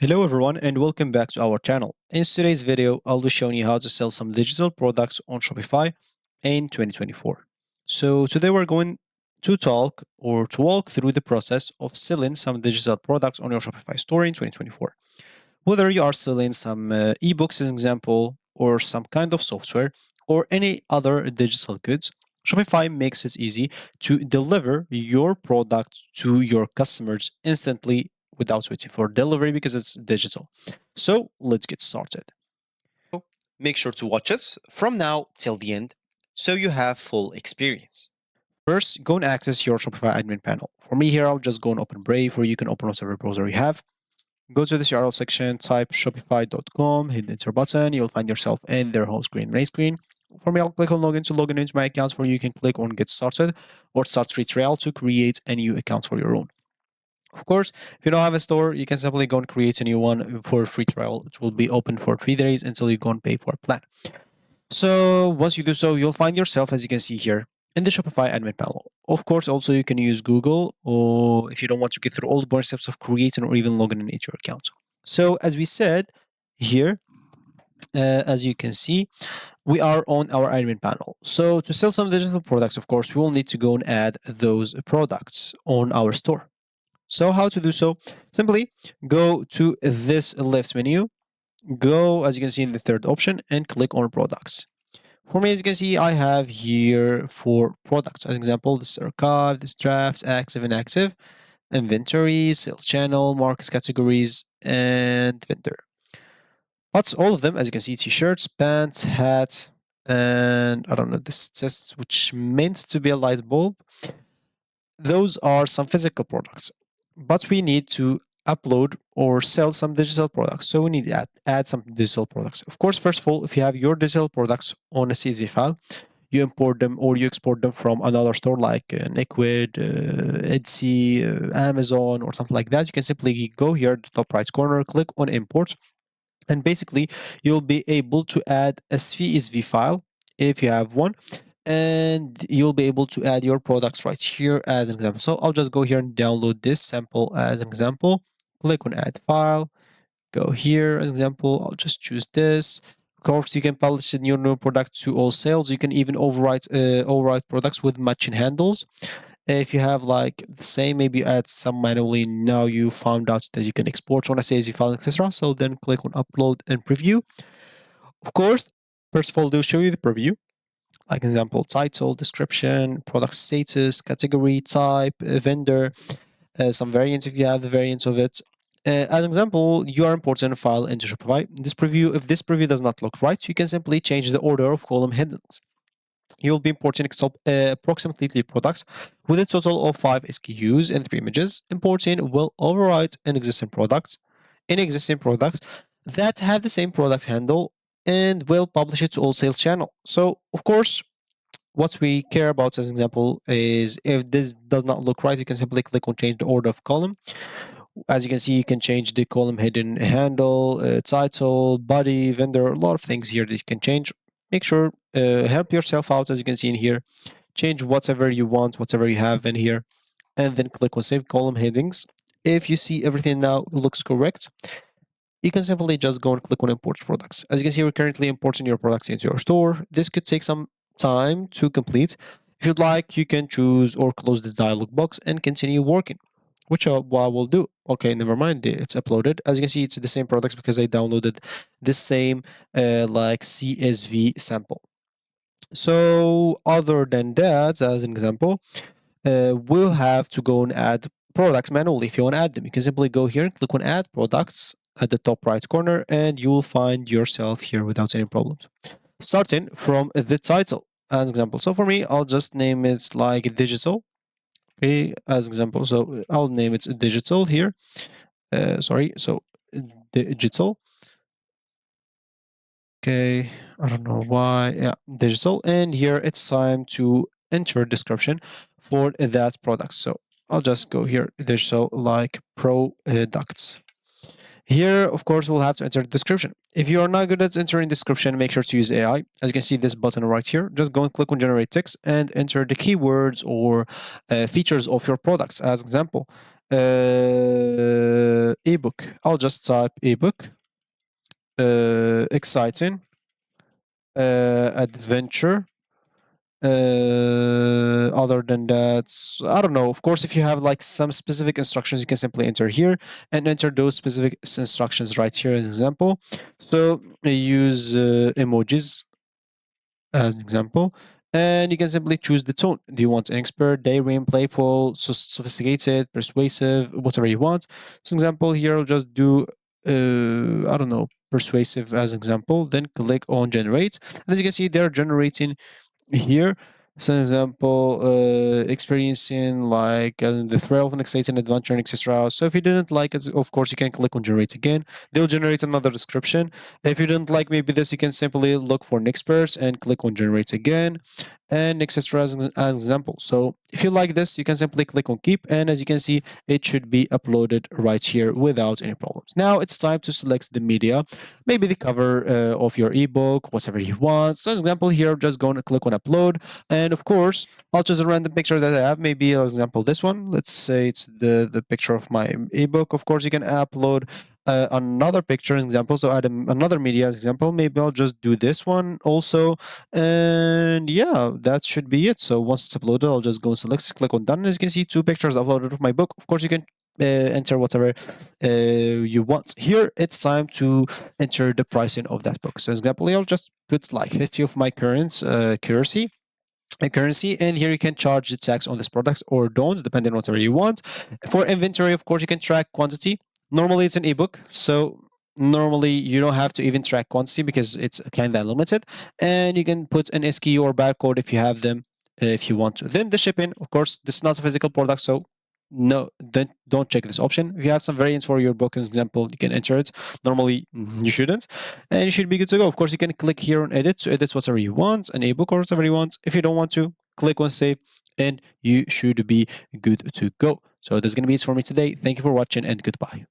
Hello everyone and welcome back to our channel. In today's video, I'll be showing you how to sell some digital products on Shopify in 2024. So today we're going to talk or to walk through the process of selling some digital products on your Shopify store in 2024. Whether you are selling some ebooks as an example or some kind of software or any other digital goods, Shopify makes it easy to deliver your product to your customers instantly without waiting for delivery because it's digital. So let's get started. Make sure to watch us from now till the end so you have full experience. First, go and access your Shopify admin panel. For me here, I'll just go and open Brave, or you can open whatever browser you have. Go to this URL section, type shopify.com, hit the enter button. You'll find yourself in their home screen, main screen. For me, I'll click on login to log into my account. For you, you can click on get started or start free trial to create a new account for your own. Of course, if you don't have a store, you can simply go and create a new one for a free trial. It will be open for 3 days until you go and pay for a plan. So once you do so, you'll find yourself, as you can see here, in the Shopify admin panel. Of course, also you can use Google, or if you don't want to get through all the boring steps of creating or even logging into your account. So as we said here, as you can see, we are on our admin panel. So to sell some digital products, of course, we will need to go and add those products on our store. So how to do so? Simply go to this left menu, go, as you can see, in the third option and click on products. For me, as you can see, I have here 4 products. As an example, this archive, this drafts, active, inactive, inventory, sales channel, markets, categories, and vendor. But all of them, as you can see, t-shirts, pants, hat, and I don't know, this test, which meant to be a light bulb. Those are some physical products, but we need to upload or sell some digital products. So we need to add some digital products. Of course, first of all, if you have your digital products on a CSV file, you import them or you export them from another store like Liquid, Etsy, Amazon, or something like that. You can simply go here to the top right corner, click on import, and basically you'll be able to add a CSV file if you have one, and you'll be able to add your products right here as an example. So I'll just go here and download this sample as an example. Click on add file, go here as an example. I'll just choose this. Of course, you can publish your new product to all sales. You can even overwrite products with matching handles. If you have like the same, maybe add some manually. Now you found out that you can export on a CSV file, etc. So then click on upload and preview. Of course, first of all, they'll show you the preview. Like example, title, description, product status, category, type, vendor, some variants if you have the variants of it. As an example, you are importing a file into Shopify. If this preview does not look right, you can simply change the order of column headings. You'll be importing approximately 3 products with a total of 5 SKUs and 3 images. Importing will overwrite an existing product that have the same product handle and will publish it to all sales channel. So, of course, what we care about as an example is if this does not look right, you can simply click on change the order of column. As you can see, you can change the column hidden handle, title, body, vendor, a lot of things here that you can change. Make sure, help yourself out, as you can see in here. Change whatever you want, whatever you have in here, and then click on save column headings. If you see everything now looks correct, you can simply just go and click on import products. As you can see, we're currently importing your product into your store. This could take some time to complete. If you'd like, you can choose or close this dialog box and continue working, which I will do. Okay, never mind, it's uploaded. As you can see, it's the same products because I downloaded the same like CSV sample. So other than that, as an example, we'll have to go and add products manually. If you want to add them, you can simply go here and click on add products at the top right corner, and you will find yourself here without any problems. Starting from the title as an example. So for me, I'll just name it like digital. Okay, as example. So I'll name it digital here. So digital. Okay, I don't know why. Yeah, digital. And here it's time to enter description for that product. So I'll just go here, digital like products. Here, of course, we'll have to enter the description. If you are not good at entering description, make sure to use AI. As you can see this button right here, just go and click on generate text and enter the keywords or features of your products as example. ebook. I'll just type ebook. Exciting. Adventure. Other than that, I don't know. Of course, if you have like some specific instructions, you can simply enter here and enter those specific instructions right here as an example. So use emojis as an example. And you can simply choose the tone. Do you want an expert, daring, playful, sophisticated, persuasive, whatever you want? So example here, I'll just do I don't know, persuasive as an example. Then click on generate. And as you can see, they're generating here. So example, experiencing like the thrill of an exciting adventure and etc. So if you didn't like it, of course you can click on generate again. They'll generate another description. If you didn't like maybe this, you can simply look for next verse and click on generate again, and etc. As example. So if you like this, you can simply click on keep, and as you can see, it should be uploaded right here without any problems. Now it's time to select the media, maybe the cover of your ebook, whatever you want. So as example here, just go and click on upload, and of course I'll choose a random picture that I have. Maybe as example this one. Let's say it's the picture of my ebook. Of course you can upload another picture as example. So add another media as example. Maybe I'll just do this one also, and yeah, that should be it. So once it's uploaded, I'll just go and select, click on done. As you can see, 2 pictures uploaded of my book. Of course you can enter whatever you want. Here it's time to enter the pricing of that book. So example, I'll just put like 50 of my current currency, and here you can charge the tax on this products or don't, depending on whatever you want. For inventory, of course, you can track quantity. Normally it's an ebook, so normally you don't have to even track quantity because it's kind of limited, and you can put an SKU or barcode if you have them, if you want to. Then the shipping, of course, this is not a physical product, so no, don't check this option. If you have some variants for your book, as example, you can enter it. Normally you shouldn't, and you should be good to go. Of course, you can click here on edit to edit whatever you want, an ebook or whatever you want. If you don't want to, click on save, and you should be good to go. So that's gonna be it for me today. Thank you for watching, and goodbye.